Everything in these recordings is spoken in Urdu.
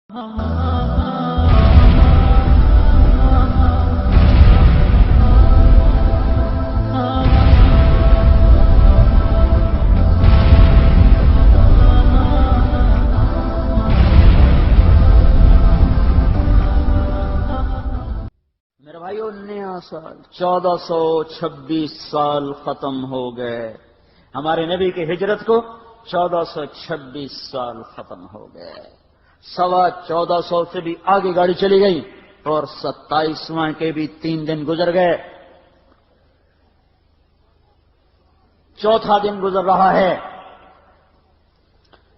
میرے بھائیو، نیا سال 1426 سال ختم ہو گئے. ہمارے نبی کی ہجرت کو 1426 سال ختم ہو گئے. 1425 سے بھی آگے گاڑی چلی گئی اور 27واں کے بھی 3 دن گزر گئے. چوتھا دن گزر رہا ہے.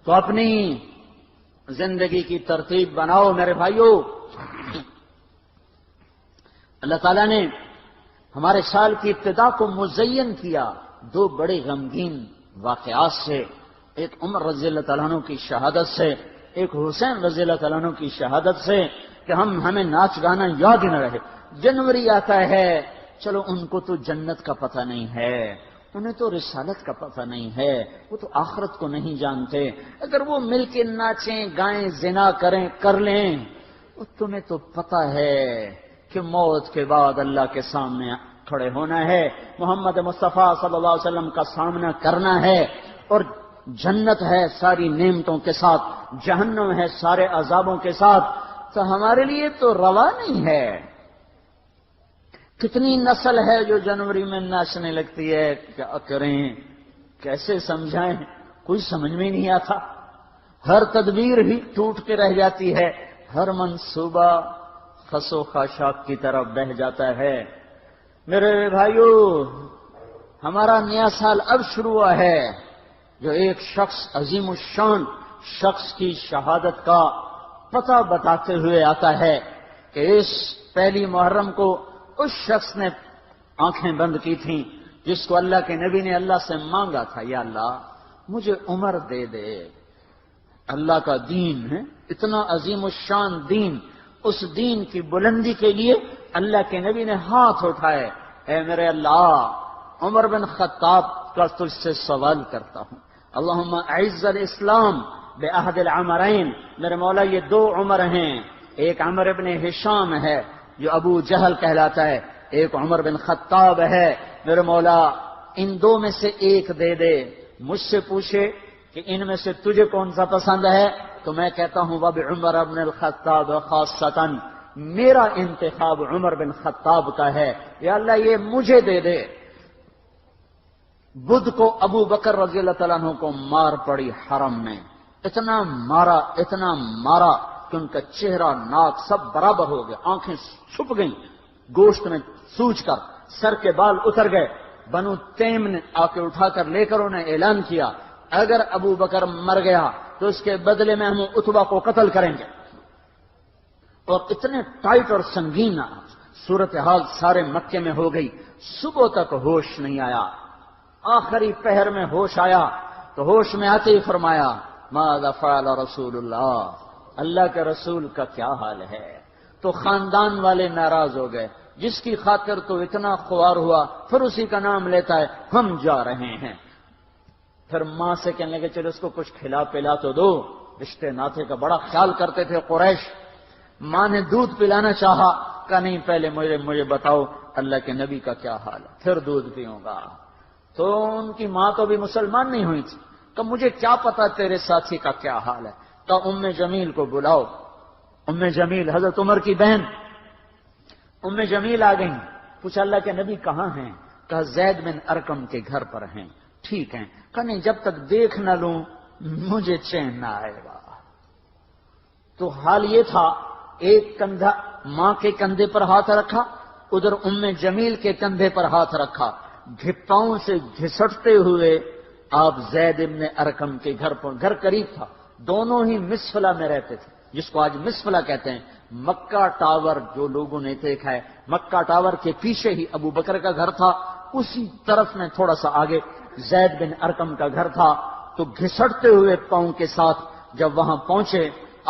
تو اپنی زندگی کی ترتیب بناؤ میرے بھائیو. اللہ تعالیٰ نے ہمارے سال کی ابتدا کو مزین کیا 2 بڑے غمگین واقعات سے. ایک عمر رضی اللہ تعالیٰ عنہ کی شہادت سے، ایک حسین رضی اللہ تعالیٰ عنہ کی شہادت سے کہ ہمیں ناچ گانا یاد ہی نہ رہے. جنوری آتا ہے، چلو ان کو تو جنت کا پتہ نہیں ہے، انہیں تو رسالت کا پتہ نہیں ہے، وہ تو آخرت کو نہیں جانتے. اگر وہ مل کے ناچیں گائیں زنا کریں کر لیں، وہ تمہیں تو پتہ ہے کہ موت کے بعد اللہ کے سامنے کھڑے ہونا ہے، محمد مصطفیٰ صلی اللہ علیہ وسلم کا سامنا کرنا ہے، اور جنت ہے ساری نعمتوں کے ساتھ، جہنم ہے سارے عذابوں کے ساتھ. تو ہمارے لیے تو روا نہیں ہے. کتنی نسل ہے جو جنوری میں ناچنے لگتی ہے. کیا کریں، کیسے سمجھائیں، کوئی سمجھ میں نہیں آتا. ہر تدبیر ہی ٹوٹ کے رہ جاتی ہے، ہر منصوبہ خس و خاشاک کی طرف بہ جاتا ہے. میرے بھائیو، ہمارا نیا سال اب شروع ہوا ہے جو ایک شخص عظیم الشان شخص کی شہادت کا پتہ بتاتے ہوئے آتا ہے کہ اس پہلی محرم کو اس شخص نے آنکھیں بند کی تھیں جس کو اللہ کے نبی نے اللہ سے مانگا تھا، یا اللہ مجھے عمر دے دے. اللہ کا دین ہے اتنا عظیم الشان دین، اس دین کی بلندی کے لیے اللہ کے نبی نے ہاتھ اٹھائے. اے میرے اللہ، عمر بن خطاب کا تجھ سے سوال کرتا ہوں، اللہم اعز الاسلام بعہد العمرین. میرے مولا یہ 2 عمر ہیں، ایک عمر بن ہشام ہے جو ابو جہل کہلاتا ہے، ایک عمر بن خطاب ہے. میرے مولا ان 2 میں سے ایک دے دے. مجھ سے پوچھے کہ ان میں سے تجھے کون سا پسند ہے، تو میں کہتا ہوں وبعمر بن الخطاب خاصتاً، میرا انتخاب عمر بن خطاب کا ہے، یا اللہ یہ مجھے دے دے. بدھ کو ابو بکر رضی اللہ تعالیٰ عنہ کو مار پڑی حرم میں، اتنا مارا کہ ان کا چہرہ ناک سب برابر ہو گئے، آنکھیں چھپ گئیں گوشت میں سوج کر، سر کے بال اتر گئے. بنو تیم نے آ کے اٹھا کر لے کر انہیں اعلان کیا اگر ابو بکر مر گیا تو اس کے بدلے میں ہم اتبا کو قتل کریں گے. اور اتنے ٹائٹ اور سنگین صورتحال سارے مکے میں ہو گئی. صبح تک ہوش نہیں آیا، آخری پہر میں ہوش آیا تو ہوش میں آتے ہی فرمایا ماذا فعل رسول اللہ، اللہ کے رسول کا کیا حال ہے. تو خاندان والے ناراض ہو گئے، جس کی خاطر تو اتنا خوار ہوا پھر اسی کا نام لیتا ہے، ہم جا رہے ہیں. پھر ماں سے کہنے لگے چلو اس کو کچھ کھلا پلا تو دو، رشتے ناطے کا بڑا خیال کرتے تھے قریش. ماں نے دودھ پلانا چاہا، کہا نہیں پہلے مجھے بتاؤ اللہ کے نبی کا کیا حال ہے، پھر دودھ پیوں گا. تو ان کی ماں تو بھی مسلمان نہیں ہوئی تھی، کہ مجھے کیا پتا تیرے ساتھی کا کیا حال ہے. تو ام جمیل کو بلاؤ. ام جمیل حضرت عمر کی بہن ام جمیل آ گئیں. پوچھا اللہ کے نبی کہاں ہیں؟ کہا زید بن ارقم کے گھر پر ہیں. ٹھیک ہیں. کہا نہیں جب تک دیکھ نہ لوں مجھے چین نہ آئے گا. تو حال یہ تھا، ایک کندھا ماں کے کندھے پر ہاتھ رکھا، ادھر ام جمیل کے کندھے پر ہاتھ رکھا، گھپاؤں سے گھسٹتے ہوئے آپ زید بن ارقم کے گھر پر، گھر قریب تھا، دونوں ہی مسفلہ میں رہتے تھے جس کو آج مسفلہ کہتے ہیں. مکہ ٹاور جو لوگوں نے دیکھا ہے، مکہ ٹاور کے پیچھے ہی ابو بکر کا گھر تھا، اسی طرف میں تھوڑا سا آگے زید بن ارقم کا گھر تھا. تو گھسٹتے ہوئے پاؤں کے ساتھ جب وہاں پہنچے،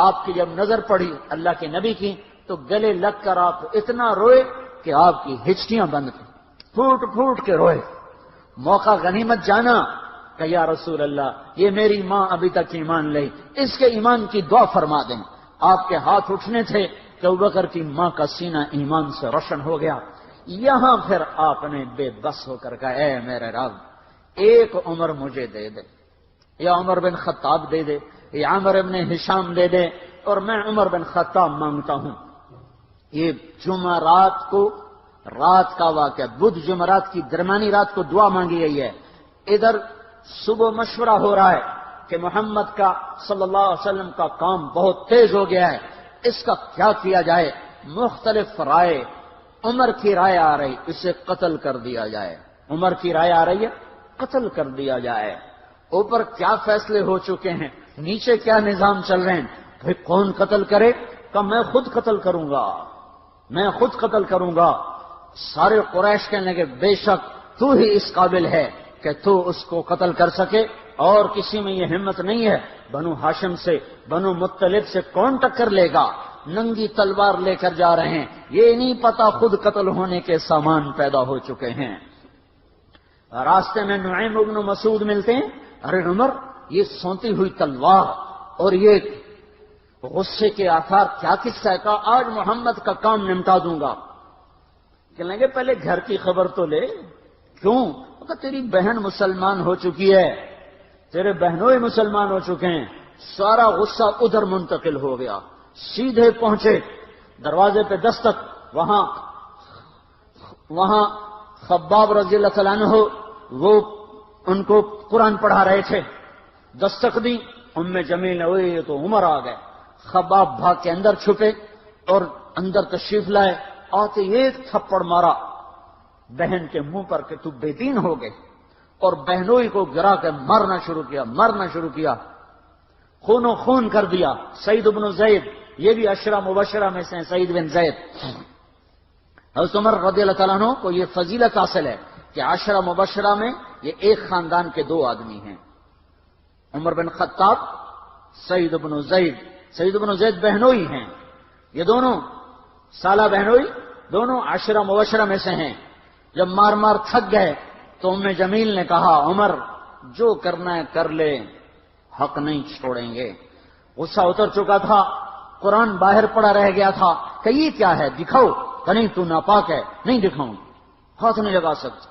آپ کی جب نظر پڑی اللہ کے نبی کی تو گلے لگ کر آپ اتنا روئے کہ آپ کی ہچکیاں بند تھیں، پھوٹ پھوٹ کے روئے. موقع غنیمت جانا کہ یا رسول اللہ یہ میری ماں ابھی تک ایمان لے، اس کے ایمان کی دعا فرما دیں. آپ کے ہاتھ اٹھنے تھے کہ ابوبکر کی ماں کا سینہ ایمان سے روشن ہو گیا. یہاں پھر آپ نے بے بس ہو کر کہا اے میرے رب ایک عمر مجھے دے دے, یا عمر بن خطاب دے دے, یا عمر بن ہشام دے دے, اور میں عمر بن خطاب مانگتا ہوں. یہ جمعرات کو رات کا واقعہ, بدھ جمعرات کی درمیانی رات کو دعا مانگی گئی ہے. ادھر صبح مشورہ ہو رہا ہے کہ محمد کا صلی اللہ علیہ وسلم کا کام بہت تیز ہو گیا ہے, اس کا کیا کیا جائے. مختلف رائے. عمر کی رائے آ رہی اسے قتل کر دیا جائے. عمر کی رائے آ رہی ہے قتل کر دیا جائے. اوپر کیا فیصلے ہو چکے ہیں, نیچے کیا نظام چل رہے ہیں. بھائی کون قتل کرے؟ کہ میں خود قتل کروں گا, میں خود قتل کروں گا. سارے قریش کہنے لگے بے شک تو ہی اس قابل ہے کہ تو اس کو قتل کر سکے, اور کسی میں یہ ہمت نہیں ہے. بنو ہاشم سے, بنو مطلب سے کون ٹکر لے گا؟ ننگی تلوار لے کر جا رہے ہیں, یہ نہیں پتا خود قتل ہونے کے سامان پیدا ہو چکے ہیں. راستے میں نعیم بن مسعود ملتے ہیں. ارے عمر یہ سونتی ہوئی تلوار اور یہ غصے کے آثار کیا قصہ ہے؟ کہا آج محمد کا کام نمٹا دوں گا. کہنے لگے پہلے گھر کی خبر تو لے. کیوں؟ کہ تیری بہن مسلمان ہو چکی ہے, تیرے بہنوں ہی مسلمان ہو چکے ہیں. سارا غصہ ادھر منتقل ہو گیا. سیدھے پہنچے دروازے پہ دستک, وہاں خباب رضی اللہ تعالیٰ عنہ وہ ان کو قرآن پڑھا رہے تھے. دستک دی, جمیل نے ہوئی یہ تو عمر آ گئے. خباب بھاگ کے اندر چھپے اور اندر تشریف لائے. آتے ایک تھپڑ مارا بہن کے منہ پر کہ تو بے دین ہو گئے, اور بہنوئی کو گرا کے مرنا شروع کیا. خون و خون کر دیا. سعید بن زید, یہ بھی عشرہ مبشرہ میں سے ہیں, سعید بن زید. حضرت عمر رضی اللہ تعالیٰ عنہ کو یہ فضیلت حاصل ہے کہ عشرہ مبشرہ میں یہ ایک خاندان کے دو آدمی ہیں, عمر بن خطاب, سعید بن زید. سعید بن زید بہنوئی ہیں, یہ دونوں سالہ بہنوئی, دونوں عشرہ مبشرہ میں سے ہیں. جب مار تھک گئے تو جمیل نے کہا عمر جو کرنا ہے کر لے, حق نہیں چھوڑیں گے. غصہ اتر چکا تھا, قرآن باہر پڑا رہ گیا تھا کہ یہ کیا ہے دکھاؤ. کہ نہیں تو ناپاک ہے, نہیں دکھاؤں, ہاتھ نہیں لگا سکتا.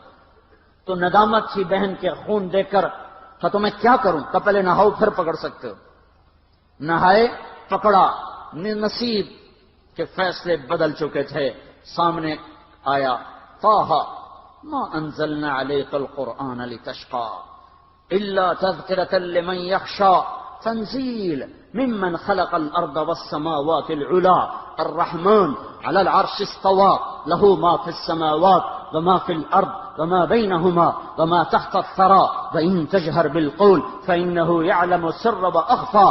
تو ندامت تھی بہن کے خون دیکھ کر. تو میں کیا کروں؟ کہ پہلے نہاؤ پھر پکڑ سکتے ہو. نہائے, پکڑا. نصیب کے فیصلے بدل چکے تھے. سامنے آیا طٰہ ما انزلنا علیک القرآن لتشقى الا تذکرة لمن یخشى تنزیل ممن خلق الارض والسماوات العلا الرحمن على العرش استوى له ما في السماوات وما في الارض وما بينهما وما تحت الثرى وان تجهر بالقول فانه يعلم السر واخفى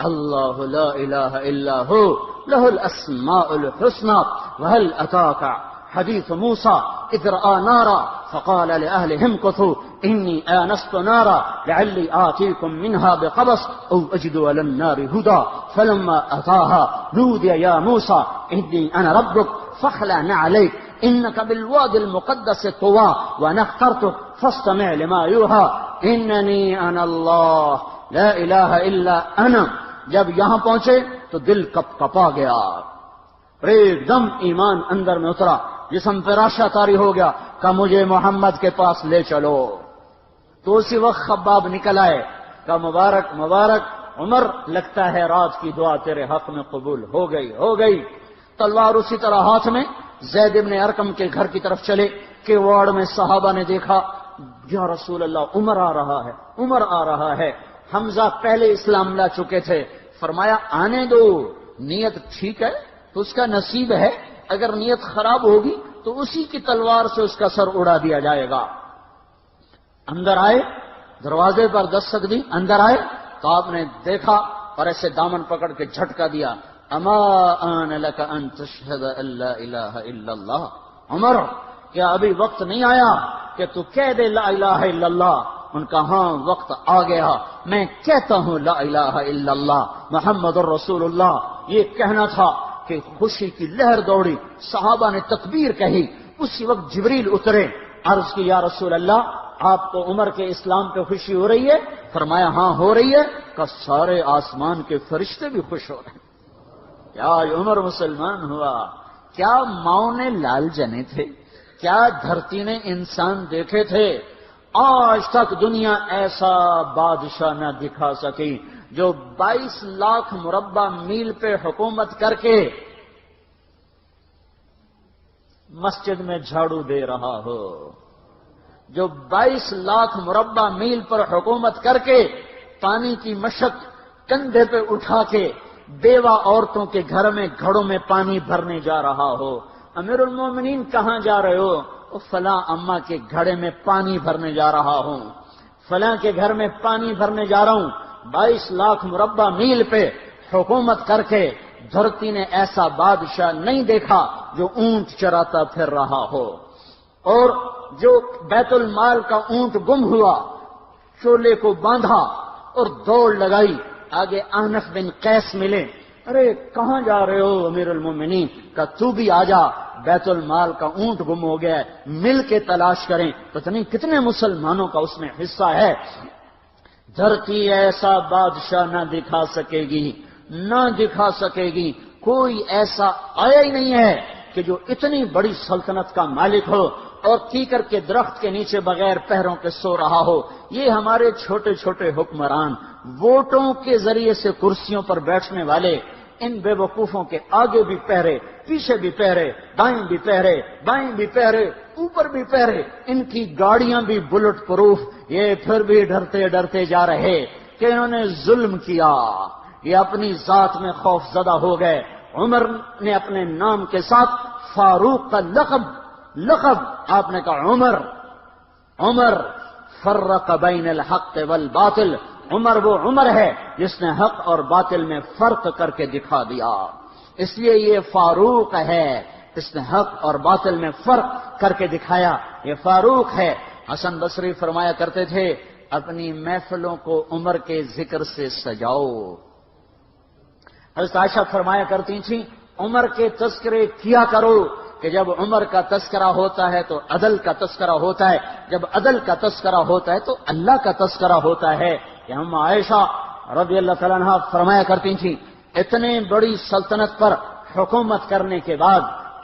الله لا اله الا هو له الاسماء الحسنى وهل اتاك حديث موسى إذ رأى نارا فقال لأهلهم امكثوا إني آنست نارا لعلي آتيكم منها بقبس أو أجد على النار هدى فلما أتاها نودي يا موسى إني أنا ربك فاخلع نعليك إنك بالوادي المقدس طوى وأنا اخترتك فاستمع لما يوحى إنني أنا الله لا إله إلا أنا. جب یہاں پہنچے تو دل کپ کپا گیا, ایک دم ایمان اندر میں اترا, جسم فراشہ طاری ہو گیا کہ مجھے محمد کے پاس لے چلو. تو اسی وقت خباب نکل آئے کہ مبارک مبارک عمر, لگتا ہے رات کی دعا تیرے حق میں قبول ہو گئی. تلوار اسی طرح ہاتھ میں زید بن ارقم کے گھر کی طرف چلے کہ وارڈ میں صحابہ نے دیکھا یا رسول اللہ عمر آ رہا ہے. حمزہ پہلے اسلام لا چکے تھے. فرمایا آنے دو, نیت ٹھیک ہے تو اس کا نصیب ہے, اگر نیت خراب ہوگی تو اسی کی تلوار سے اس کا سر اڑا دیا جائے گا. اندر آئے, دروازے پر دستک دی, اندر آئے تو آپ نے دیکھا اور ایسے دامن پکڑ کے جھٹکا دیا. اما آن لک ان تشہد ان لا الہ الا اللہ. عمر کیا ابھی وقت نہیں آیا کہ تو کہہ دے لا الہ الا اللہ؟ ان کا ہاں وقت آ گیا, میں کہتا ہوں لا الہ الا اللہ محمد الرسول اللہ. یہ کہنا تھا کہ خوشی کی لہر دوڑی, صحابہ نے تکبیر کہی. اسی وقت جبریل اترے, عرض کی یا رسول اللہ آپ کو عمر کے اسلام پہ خوشی ہو رہی ہے؟ فرمایا ہاں ہو رہی ہے. کہ سارے آسمان کے فرشتے بھی خوش ہو رہے ہیں. کہ آج عمر مسلمان ہوا. کیا ماؤں نے لال جنے تھے؟ کیا دھرتی نے انسان دیکھے تھے؟ آج تک دنیا ایسا بادشاہ نہ دکھا سکی جو 22 لاکھ مربع میل پہ حکومت کر کے مسجد میں جھاڑو دے رہا ہو، جو 22 لاکھ مربع میل پر حکومت کر کے پانی کی مشق کندھے پہ اٹھا کے بیوہ عورتوں کے گھر میں گھڑوں میں پانی بھرنے جا رہا ہو. امیر المومنین کہاں جا رہے ہو؟ فلاں اماں کے گھڑے میں پانی بھرنے جا رہا ہوں، فلاں کے گھر میں پانی بھرنے جا رہا ہوں. 22 لاکھ مربع میل پہ حکومت کر کے دھرتی نے ایسا بادشاہ نہیں دیکھا جو اونٹ چراتا پھر رہا ہو. اور جو بیت المال کا اونٹ گم ہوا، چولے کو باندھا اور دوڑ لگائی، آگے احنف بن قیس ملے. ارے کہاں جا رہے ہو امیر المومنین؟ کہ تو بھی آ جا، بیت المال کا اونٹ گم ہو گیا ہے، مل کے تلاش کریں. پتہ نہیں کتنے مسلمانوں کا اس میں حصہ ہے. دھرتی ایسا بادشاہ نہ دکھا سکے گی، نہ دکھا سکے گی. کوئی ایسا آیا ہی نہیں ہے کہ جو اتنی بڑی سلطنت کا مالک ہو اور کیکر کے درخت کے نیچے بغیر پہروں کے سو رہا ہو. یہ ہمارے چھوٹے چھوٹے حکمران، ووٹوں کے ذریعے سے کرسیوں پر بیٹھنے والے، ان بے وقوفوں کے آگے بھی پہرے، پیچھے بھی پہرے، دائیں بھی پہرے، بائیں بھی پہرے، اوپر بھی پہرے، ان کی گاڑیاں بھی بلٹ پروف. یہ پھر بھی ڈرتے ڈرتے جا رہے کہ انہوں نے ظلم کیا. یہ اپنی ذات میں خوف زدہ ہو گئے. عمر نے اپنے نام کے ساتھ فاروق کا لقب آپ نے کہا عمر فرق بین الحق والباطل. عمر وہ عمر ہے جس نے حق اور باطل میں فرق کر کے دکھا دیا، اس لیے یہ فاروق ہے. اس نے حق اور باطل میں فرق کر کے دکھایا، یہ فاروق ہے. حسن بصری فرمایا کرتے تھے اپنی محفلوں کو عمر کے ذکر سے سجاؤ. حضرت عائشہ فرمایا کرتی تھیں عمر کے تذکرے کیا کرو کہ جب عمر کا تذکرہ ہوتا ہے تو عدل کا تذکرہ ہوتا ہے، جب عدل کا تذکرہ ہوتا ہے تو اللہ کا تذکرہ ہوتا ہے. کہ ہم عائشہ رضی اللہ تعالیٰ عنہا فرمایا کرتی تھیں اتنے بڑی سلطنت پر حکومت کرنے کے بعد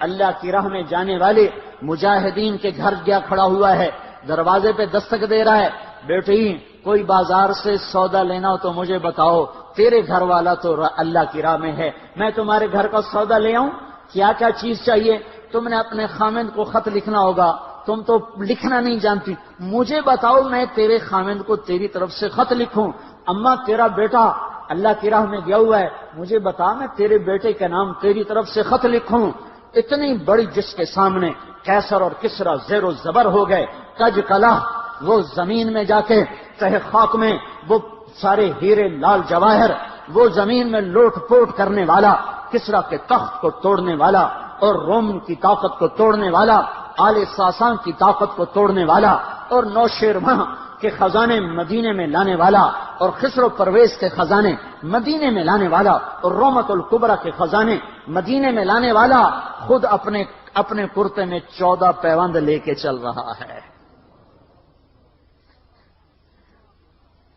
اللہ کی راہ میں جانے والے مجاہدین کے گھر گیا کھڑا ہوا ہے، دروازے پہ دستک دے رہا ہے، بیٹی کوئی بازار سے سودا لینا ہو تو مجھے بتاؤ، تیرے گھر والا تو اللہ کی راہ میں ہے، میں تمہارے گھر کا سودا لے آؤں؟ کیا کیا چیز چاہیے؟ تم نے اپنے خامند کو خط لکھنا ہوگا، تم تو لکھنا نہیں جانتی، مجھے بتاؤ میں تیرے خامند کو تیری طرف سے خط لکھوں. اماں تیرا بیٹا اللہ کی راہ میں گیا ہوا ہے، مجھے بتا میں تیرے بیٹے کے نام تیری طرف سے خط لکھوں. اتنی بڑی جس کے سامنے قیصر اور کسرا زیر و زبر ہو گئے. کج کلا وہ زمین میں جا کے تہہ خاک میں وہ سارے ہیرے لال جواہر، وہ زمین میں لوٹ پوٹ کرنے والا، کسرا کے تخت کو توڑنے والا اور روم کی طاقت کو توڑنے والا، آل ساسان کی طاقت کو توڑنے والا اور نوشیروان کے خزانے مدینے میں لانے والا اور خسرو پرویز کے خزانے مدینے میں لانے والا اور رومت الکبرا کے خزانے مدینے میں لانے والا خود اپنے کرتے میں 14 پیوند لے کے چل رہا ہے.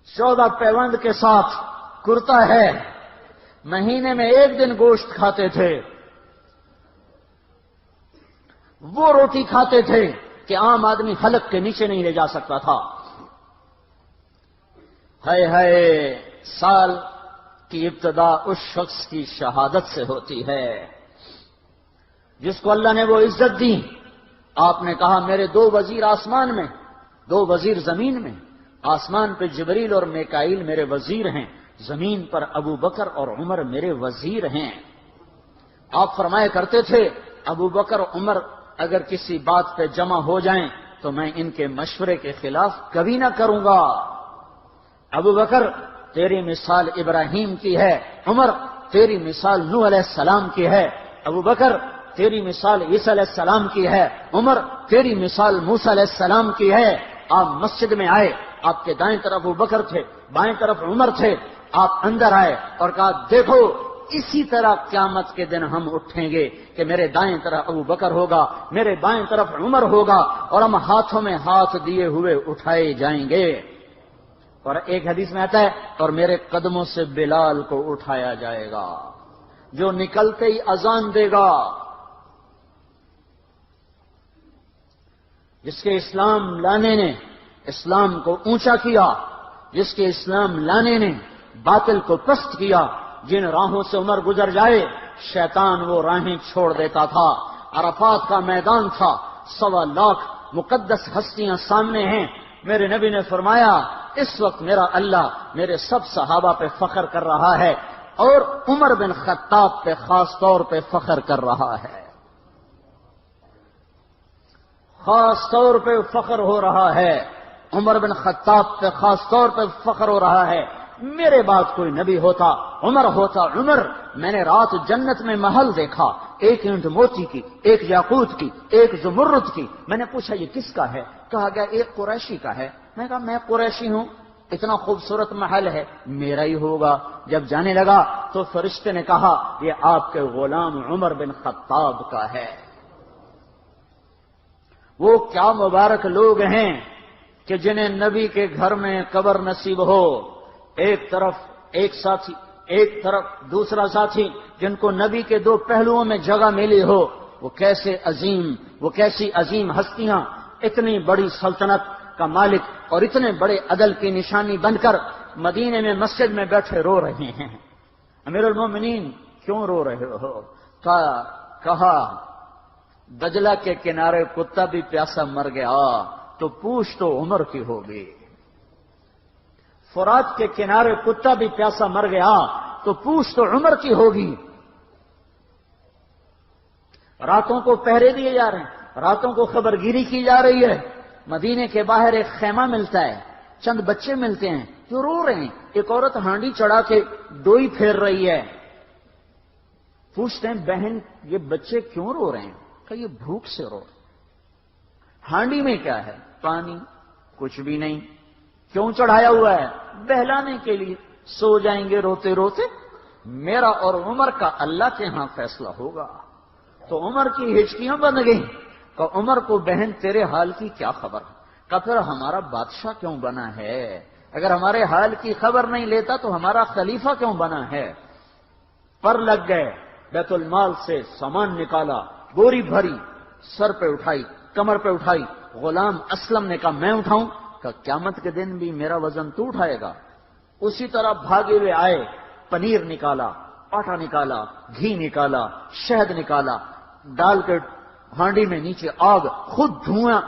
14 پیوند کے ساتھ کرتا ہے. مہینے میں 1 دن گوشت کھاتے تھے، وہ روٹی کھاتے تھے کہ عام آدمی حلق کے نیچے نہیں لے جا سکتا تھا. ہے سال کی ابتدا اس شخص کی شہادت سے ہوتی ہے جس کو اللہ نے وہ عزت دی. آپ نے کہا میرے 2 وزیر آسمان میں، 2 وزیر زمین میں. آسمان پہ جبریل اور میکائیل میرے وزیر ہیں، زمین پر ابو بکر اور عمر میرے وزیر ہیں. آپ فرمایا کرتے تھے ابو بکر عمر اگر کسی بات پہ جمع ہو جائیں تو میں ان کے مشورے کے خلاف کبھی نہ کروں گا. ابو بکر تیری مثال ابراہیم کی ہے، عمر تیری مثال نوح علیہ السلام کی ہے. ابو بکر تیری مثال عیسیٰ علیہ السلام کی ہے، عمر تیری مثال موسیٰ علیہ السلام کی ہے. آپ مسجد میں آئے، آپ کے دائیں طرف ابو بکر تھے، بائیں طرف عمر تھے. آپ اندر آئے اور کہا دیکھو اسی طرح قیامت کے دن ہم اٹھیں گے کہ میرے دائیں طرف ابو بکر ہوگا، میرے بائیں طرف عمر ہوگا اور ہم ہاتھوں میں ہاتھ دیے ہوئے اٹھائے جائیں گے. اور ایک حدیث میں آتا ہے اور میرے قدموں سے بلال کو اٹھایا جائے گا. جو نکلتے ہی اذان دے گا، جس کے اسلام لانے نے اسلام کو اونچا کیا، جس کے اسلام لانے نے باطل کو پست کیا، جن راہوں سے عمر گزر جائے شیطان وہ راہیں چھوڑ دیتا تھا۔ عرفات کا میدان تھا، 1.25 لاکھ مقدس ہستیاں سامنے ہیں۔ میرے نبی نے فرمایا اس وقت میرا اللہ میرے سب صحابہ پہ فخر کر رہا ہے اور عمر بن خطاب پہ خاص طور پہ فخر کر رہا ہے، خاص طور پہ فخر ہو رہا ہے، عمر بن خطاب پہ خاص طور پہ فخر ہو رہا ہے۔ میرے بعد کوئی نبی ہوتا عمر ہوتا۔ عمر، میں نے رات جنت میں محل دیکھا، ایک اینٹ موتی کی، ایک یاقوت کی، ایک زمرد کی۔ میں نے پوچھا یہ کس کا ہے؟ کہا گیا ایک قریشی کا ہے۔ میں نے کہا میں قریشی ہوں، اتنا خوبصورت محل ہے، میرا ہی ہوگا۔ جب جانے لگا تو فرشتے نے کہا یہ آپ کے غلام عمر بن خطاب کا ہے۔ وہ کیا مبارک لوگ ہیں کہ جنہیں نبی کے گھر میں قبر نصیب ہو، ایک طرف ایک ساتھی، ایک طرف دوسرا ساتھی، جن کو نبی کے دو پہلوؤں میں جگہ ملی ہو۔ وہ کیسی عظیم ہستیاں، اتنی بڑی سلطنت کا مالک اور اتنے بڑے عدل کی نشانی بن کر مدینے میں مسجد میں بیٹھے رو رہے ہیں۔ امیر المومنین کیوں رو رہے ہو؟ کہا دجلہ کے کنارے کتا بھی پیاسا مر گیا تو پوچھ تو عمر کی ہوگی، فرات کے کنارے کتا بھی پیاسا مر گیا تو پوچھ تو عمر کی ہوگی۔ راتوں کو پہرے دیے جا رہے ہیں، راتوں کو خبرگیری کی جا رہی ہے۔ مدینے کے باہر ایک خیمہ ملتا ہے، چند بچے ملتے ہیں جو رو رہے ہیں۔ ایک عورت ہانڈی چڑھا کے ڈوئی پھیر رہی ہے۔ پوچھتے ہیں بہن یہ بچے کیوں رو رہے ہیں؟ کہ یہ بھوک سے رو رہے ہیں۔ ہانڈی میں کیا ہے؟ پانی، کچھ بھی نہیں۔ کیوں چڑھایا ہوا ہے؟ بہلانے کے لیے، سو جائیں گے روتے روتے۔ میرا اور عمر کا اللہ کے ہاں فیصلہ ہوگا۔ تو عمر کی ہچکیاں بن گئیں کہ عمر کو بہن تیرے حال کی کیا خبر؟ کہ پھر ہمارا بادشاہ کیوں بنا ہے؟ اگر ہمارے حال کی خبر نہیں لیتا تو ہمارا خلیفہ کیوں بنا ہے؟ پر لگ گئے، بیت المال سے سامان نکالا، بوری بھری، سر پہ اٹھائی، کمر پہ اٹھائی۔ غلام اسلم نے کہا میں اٹھاؤں؟ کہ قیامت کے دن بھی میرا وزن تو اٹھائے گا۔ اسی طرح بھاگے ہوئے آئے، پنیر نکالا، آٹا نکالا، گھی نکالا، شہد نکالا، ڈال کے ہانڈی میں نیچے آگ، خود دھواں،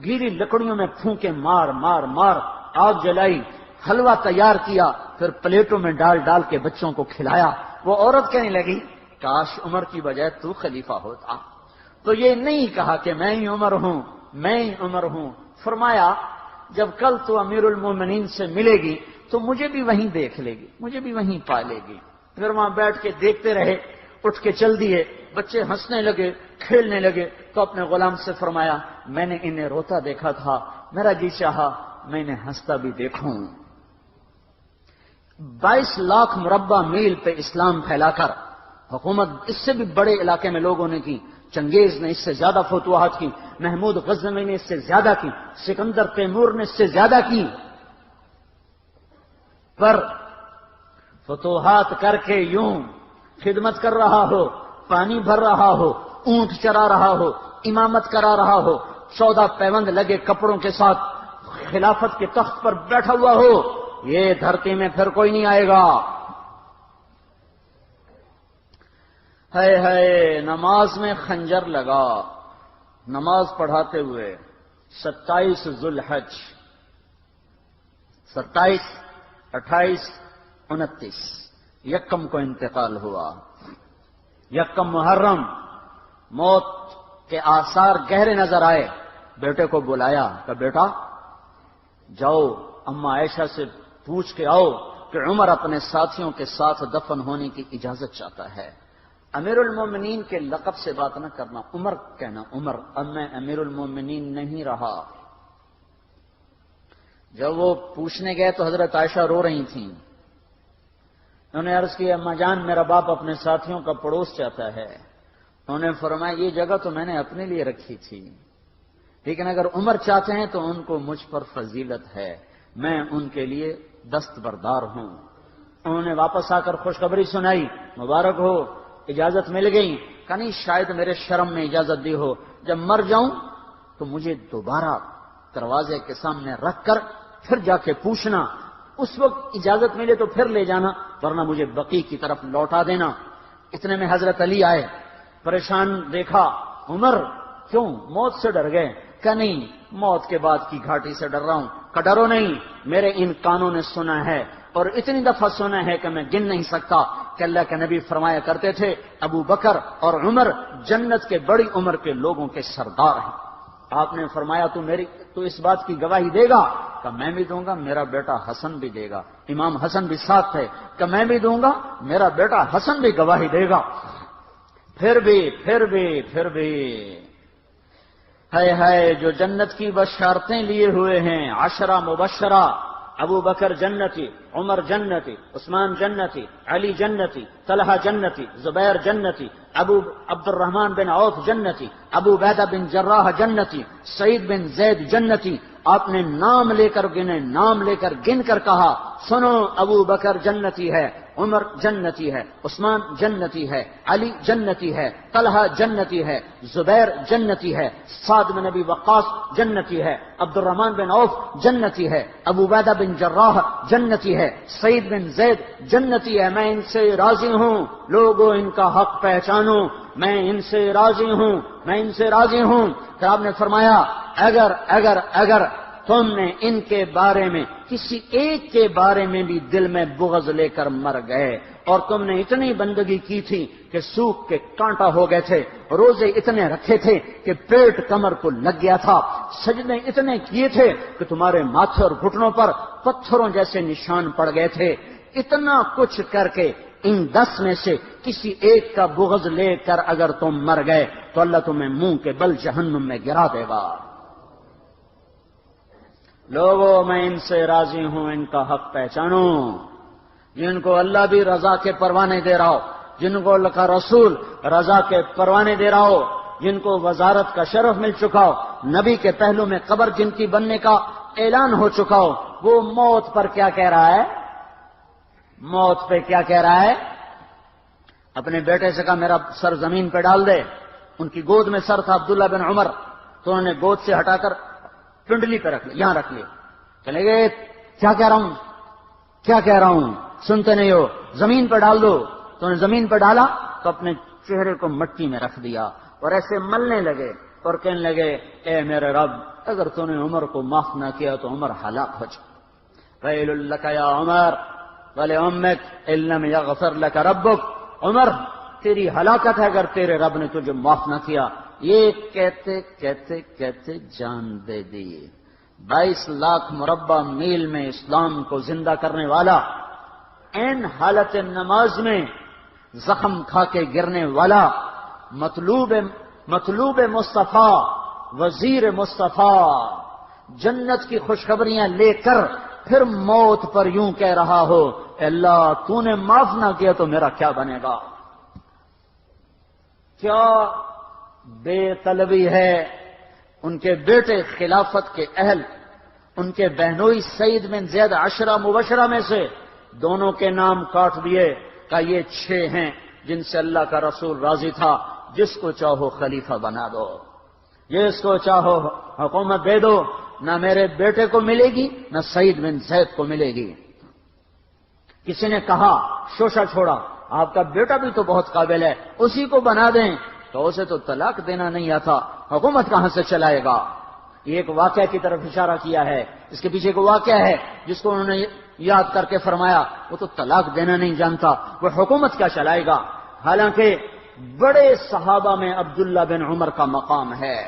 گیلی لکڑیوں میں پھونکے مار مار مار آگ جلائی، حلوہ تیار کیا، پھر پلیٹوں میں ڈال ڈال کے بچوں کو کھلایا۔ وہ عورت کہنے لگی کاش عمر کی بجائے تو خلیفہ ہوتا۔ تو یہ نہیں کہا کہ میں ہی عمر ہوں، میں ہی عمر ہوں۔ فرمایا جب کل تو امیر المومنین سے ملے گی تو مجھے بھی وہیں دیکھ لے گی، مجھے بھی وہیں پا لے گی۔ پھر وہاں بیٹھ کے دیکھتے رہے، اٹھ کے چل دیے۔ بچے ہنسنے لگے، کھیلنے لگے تو اپنے غلام سے فرمایا میں نے انہیں روتا دیکھا تھا، میرا جی چاہا میں انہیں ہنستا بھی دیکھوں۔ 22 لاکھ مربع میل پہ اسلام پھیلا کر حکومت اس سے بھی بڑے علاقے میں لوگوں نے کی۔ چنگیز نے اس سے زیادہ فتوحات کی، محمود غزنوی نے اس سے زیادہ کی، سکندر تیمور نے اس سے زیادہ کی۔ پر فتوحات کر کے یوں خدمت کر رہا ہو، پانی بھر رہا ہو، اونٹ چرا رہا ہو، امامت کرا رہا ہو، 14 پیوند لگے کپڑوں کے ساتھ خلافت کے تخت پر بیٹھا ہوا ہو، یہ دھرتی میں پھر کوئی نہیں آئے گا۔ ہے نماز میں خنجر لگا، نماز پڑھاتے ہوئے 27 ذوالحج، 27، 28، 29 یکم کو انتقال ہوا۔ یکم محرم موت کے آثار گہرے نظر آئے۔ بیٹے کو بلایا کہ بیٹا جاؤ اما عائشہ سے پوچھ کے آؤ کہ عمر اپنے ساتھیوں کے ساتھ دفن ہونے کی اجازت چاہتا ہے۔ امیر المومنین کے لقب سے بات نہ کرنا، عمر کہنا، عمر، اب میں امیر المومنین نہیں رہا۔ جب وہ پوچھنے گئے تو حضرت عائشہ رو رہی تھیں۔ انہوں نے عرض کی اما جان میرا باپ اپنے ساتھیوں کا پڑوس چاہتا ہے۔ انہوں نے فرمایا یہ جگہ تو میں نے اپنے لیے رکھی تھی، لیکن اگر عمر چاہتے ہیں تو ان کو مجھ پر فضیلت ہے، میں ان کے لیے دستبردار ہوں۔ انہوں نے واپس آ کر خوشخبری سنائی، مبارک ہو، اجازت مل گئی. کہ نہیں شاید میرے شرم میں اجازت دی ہو، جب مر جاؤں تو مجھے دوبارہ دروازے کے سامنے رکھ کر پھر جا کے پوچھنا، اس وقت اجازت ملے تو پھر لے جانا، ورنہ مجھے بقی کی طرف لوٹا دینا. اتنے میں حضرت علی آئے، پریشان دیکھا. عمر کیوں موت سے ڈر گئے؟ کہ نہیں موت کے بعد کی گھاٹی سے ڈر رہا ہوں. کہ ڈرو نہیں، میرے ان کانوں نے سنا ہے اور اتنی دفعہ سنا ہے کہ میں گن نہیں سکتا کہ اللہ کے نبی فرمایا کرتے تھے ابو بکر اور عمر جنت کے بڑی عمر کے لوگوں کے سردار ہیں. آپ نے فرمایا تو اس بات کی گواہی دے گا؟ کہ میں بھی دوں گا، میرا بیٹا حسن بھی دے گا. امام حسن بھی ساتھ تھے. کہ میں بھی دوں گا، میرا بیٹا حسن بھی گواہی دے گا. پھر بھی ہے جو جنت کی بشارتیں لیے ہوئے ہیں، 10 مبشرہ، ابو بکر جنتی، عمر جنتی، عثمان جنتی، علی جنتی، طلحہ جنتی، زبیر جنتی، ابو عبد الرحمن بن عوف جنتی، ابو عبیدہ بن جراح جنتی، سعید بن زید جنتی. آپ نے نام لے کر گنے، نام لے کر گن کر کہا سنو ابو بکر جنتی ہے، عمر جنتی ہے، عثمان جنتی ہے، علی جنتی ہے، طلحہ جنتی ہے، زبیر جنتی ہے، سعد بن ابی وقاص جنتی ہے، عبد الرحمن بن عوف جنتی ہے، ابو عبیدہ بن جراح جنتی ہے، سعید بن زید جنتی ہے. میں ان سے راضی ہوں، لوگوں ان کا حق پہچانو، میں ان سے راضی ہوں، میں ان سے راضی ہوں. پھر آپ نے فرمایا اگر تم نے ان کے بارے میں کسی ایک کے بارے میں بھی دل میں بغض لے کر مر گئے، اور تم نے اتنی بندگی کی تھی کہ سوکھ کے کانٹا ہو گئے تھے، روزے اتنے رکھے تھے کہ پیٹ کمر کو لگ گیا تھا، سجدے اتنے کیے تھے کہ تمہارے ماتھے اور گھٹنوں پر پتھروں جیسے نشان پڑ گئے تھے، اتنا کچھ کر کے ان 10 میں سے کسی ایک کا بغض لے کر اگر تم مر گئے تو اللہ تمہیں منہ کے بل جہنم میں گرا دے گا. لوگوں میں ان سے راضی ہوں، ان کا حق پہچانو. جن کو اللہ بھی رضا کے پروانے دے رہا ہو، جن کو اللہ کا رسول رضا کے پروانے دے رہا ہو، جن کو وزارت کا شرف مل چکا ہو، نبی کے پہلو میں قبر جن کی بننے کا اعلان ہو چکا ہو، وہ موت پر کیا کہہ رہا ہے؟ موت پہ کیا کہہ رہا ہے؟ اپنے بیٹے سے کہا میرا سر زمین پہ ڈال دے. ان کی گود میں سر تھا عبداللہ بن عمر، تو انہوں نے گود سے ہٹا کر پنڈلی پہ رکھ لیا، یہاں رکھ لیا. چلے گئے کیا کہہ رہا ہوں سنتے نہیں ہو، زمین پہ ڈال دو. تو انہوں نے زمین پہ ڈالا تو اپنے چہرے کو مٹی میں رکھ دیا اور ایسے ملنے لگے اور کہنے لگے اے میرے رب، اگر تو نے عمر کو معاف نہ کیا تو عمر ہلاک ہو جائے. ویل لک یا عمر ولامک ان لم یغفر لک ربک. عمر تیری ہلاکت ہے اگر تیرے رب نے تجھے معاف نہ کیا. یہ کہتے کہتے کہتے جان دے دی. 22 لاکھ مربع میل میں اسلام کو زندہ کرنے والا، این حالت نماز میں زخم کھا کے گرنے والا، مطلوب مصطفیٰ، وزیر مصطفیٰ، جنت کی خوشخبریاں لے کر پھر موت پر یوں کہہ رہا ہو اے اللہ تو نے معاف نہ کیا تو میرا کیا بنے گا. کیا بے طلبی ہے. ان کے بیٹے خلافت کے اہل، ان کے بہنوئی سعید بن زید 10 مبشرہ میں سے دونوں کے نام کاٹ دیے کہ یہ 6 ہیں جن سے اللہ کا رسول راضی تھا، جس کو چاہو خلیفہ بنا دو، جس کو چاہو حکومت دے دو، نہ میرے بیٹے کو ملے گی نہ سعید بن زید کو ملے گی. کسی نے کہا شوشہ چھوڑا، آپ کا بیٹا بھی تو بہت قابل ہے، اسی کو بنا دیں. تو اسے تو طلاق دینا نہیں آتا، حکومت کہاں سے چلائے گا؟ یہ ایک واقعہ کی طرف اشارہ کیا ہے. اس کے پیچھے ایک واقعہ ہے جس کو انہوں نے یاد کر کے فرمایا وہ تو طلاق دینا نہیں جانتا، وہ حکومت کیا چلائے گا؟ حالانکہ بڑے صحابہ میں عبداللہ بن عمر کا مقام ہے.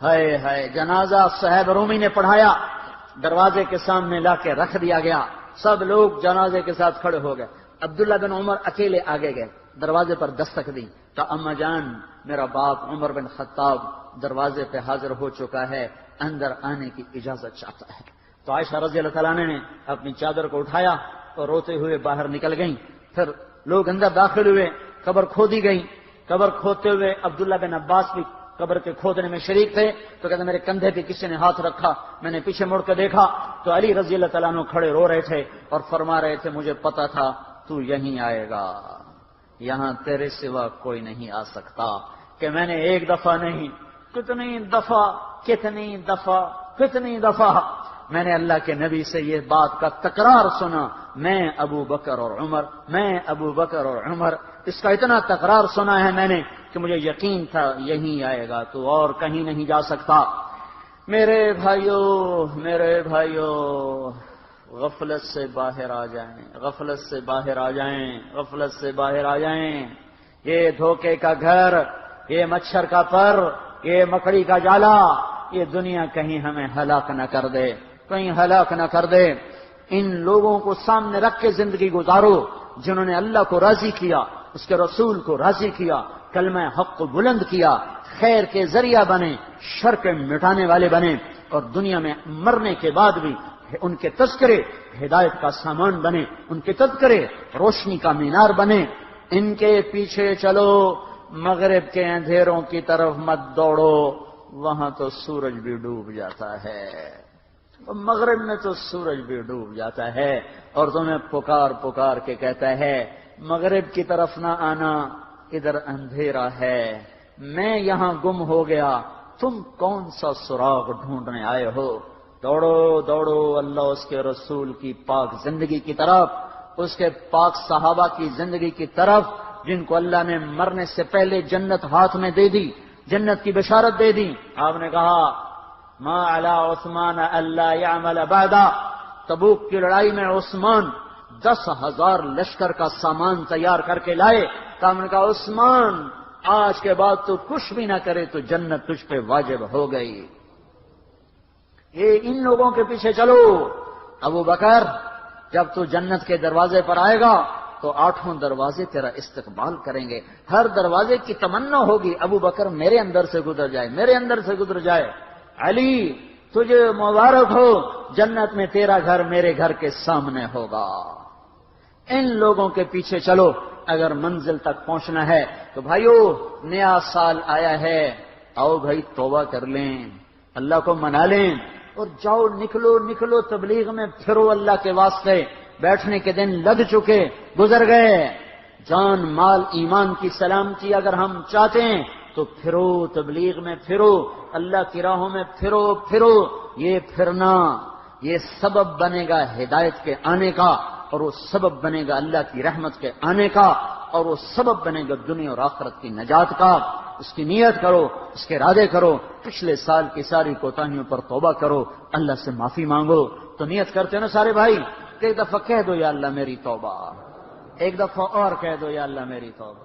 ہے جنازہ صہیب رومی نے پڑھایا، دروازے کے سامنے لا کے رکھ دیا گیا، سب لوگ جنازے کے ساتھ کھڑے ہو گئے. عبداللہ بن عمر اکیلے آگے گئے، دروازے پر دستک دی تو اما جان میرا باپ عمر بن خطاب دروازے پہ حاضر ہو چکا ہے، اندر آنے کی اجازت چاہتا ہے. تو عائشہ رضی اللہ تعالیٰ نے اپنی چادر کو اٹھایا اور روتے ہوئے باہر نکل گئیں. پھر لوگ اندر داخل ہوئے، قبر کھودی گئی. قبر کھودتے ہوئے عبداللہ بن عباس بھی قبر کے کھودنے میں شریک تھے تو کہتے میرے کندھے پہ کسی نے ہاتھ رکھا، میں نے پیچھے مڑ کے دیکھا تو علی رضی اللہ تعالیٰ عنہ کھڑے رو رہے تھے اور فرما رہے تھے مجھے پتا تھا تو یہیں آئے گا، یہاں تیرے سوا کوئی نہیں آ سکتا۔ کہ میں نے ایک دفعہ نہیں، کتنی دفعہ میں نے اللہ کے نبی سے یہ بات کا تکرار سنا، میں ابو بکر اور عمر، اس کا اتنا تکرار سنا ہے میں نے کہ مجھے یقین تھا یہیں آئے گا، تو اور کہیں نہیں جا سکتا۔ میرے بھائیو غفلت سے باہر آ جائیں، یہ دھوکے کا گھر، یہ مچھر کا پر، یہ مکڑی کا جالا، یہ دنیا کہیں ہمیں ہلاک نہ کر دے۔ ان لوگوں کو سامنے رکھ کے زندگی گزارو جنہوں نے اللہ کو راضی کیا، اس کے رسول کو راضی کیا، کلمہ حق کو بلند کیا، خیر کے ذریعہ بنے، شر کے مٹانے والے بنے، اور دنیا میں مرنے کے بعد بھی ان کے تذکرے ہدایت کا سامان بنے، ان کے تذکرے روشنی کا مینار بنے۔ ان کے پیچھے چلو، مغرب کے اندھیروں کی طرف مت دوڑو، وہاں تو سورج بھی ڈوب جاتا ہے، مغرب میں تو سورج بھی ڈوب جاتا ہے، اور تمہیں پکار کے کہتا ہے مغرب کی طرف نہ آنا، ادھر اندھیرا ہے، میں یہاں گم ہو گیا، تم کون سا سراغ ڈھونڈنے آئے ہو؟ دوڑو اللہ اس کے رسول کی پاک زندگی کی طرف، اس کے پاک صحابہ کی زندگی کی طرف، جن کو اللہ نے مرنے سے پہلے جنت ہاتھ میں دے دی، جنت کی بشارت دے دی۔ آپ نے کہا ما علی عثمان اللہ یعمل بعدا، تبوک کی لڑائی میں عثمان 10,000 لشکر کا سامان تیار کر کے لائے، تو ہم نے کہا عثمان آج کے بعد تو کچھ بھی نہ کرے تو جنت تجھ پہ واجب ہو گئی۔ یہ ان لوگوں کے پیچھے چلو۔ ابو بکر جب تو جنت کے دروازے پر آئے گا تو 8 دروازے تیرا استقبال کریں گے، ہر دروازے کی تمنا ہوگی ابو بکر میرے اندر سے گزر جائے، علی تجھے مبارک ہو، جنت میں تیرا گھر میرے گھر کے سامنے ہوگا۔ ان لوگوں کے پیچھے چلو اگر منزل تک پہنچنا ہے تو بھائیو نیا سال آیا ہے، آؤ بھائی توبہ کر لیں، اللہ کو منا لیں، اور جاؤ نکلو تبلیغ میں پھرو اللہ کے واسطے۔ بیٹھنے کے دن لگ چکے، گزر گئے، جان مال ایمان کی سلامتی اگر ہم چاہتے ہیں تو پھرو تبلیغ میں، پھرو اللہ کی راہوں میں، پھرو۔ یہ پھرنا یہ سبب بنے گا ہدایت کے آنے کا، اور وہ سبب بنے گا اللہ کی رحمت کے آنے کا، اور وہ سبب بنے گا دنیا اور آخرت کی نجات کا۔ اس کی نیت کرو، اس کے ارادے کرو، پچھلے سال کی ساری کوتاہیوں پر توبہ کرو، اللہ سے معافی مانگو۔ تو نیت کرتے ہو نا سارے بھائی؟ ایک دفعہ کہہ دو یا اللہ میری توبہ، ایک دفعہ اور کہہ دو یا اللہ میری توبہ۔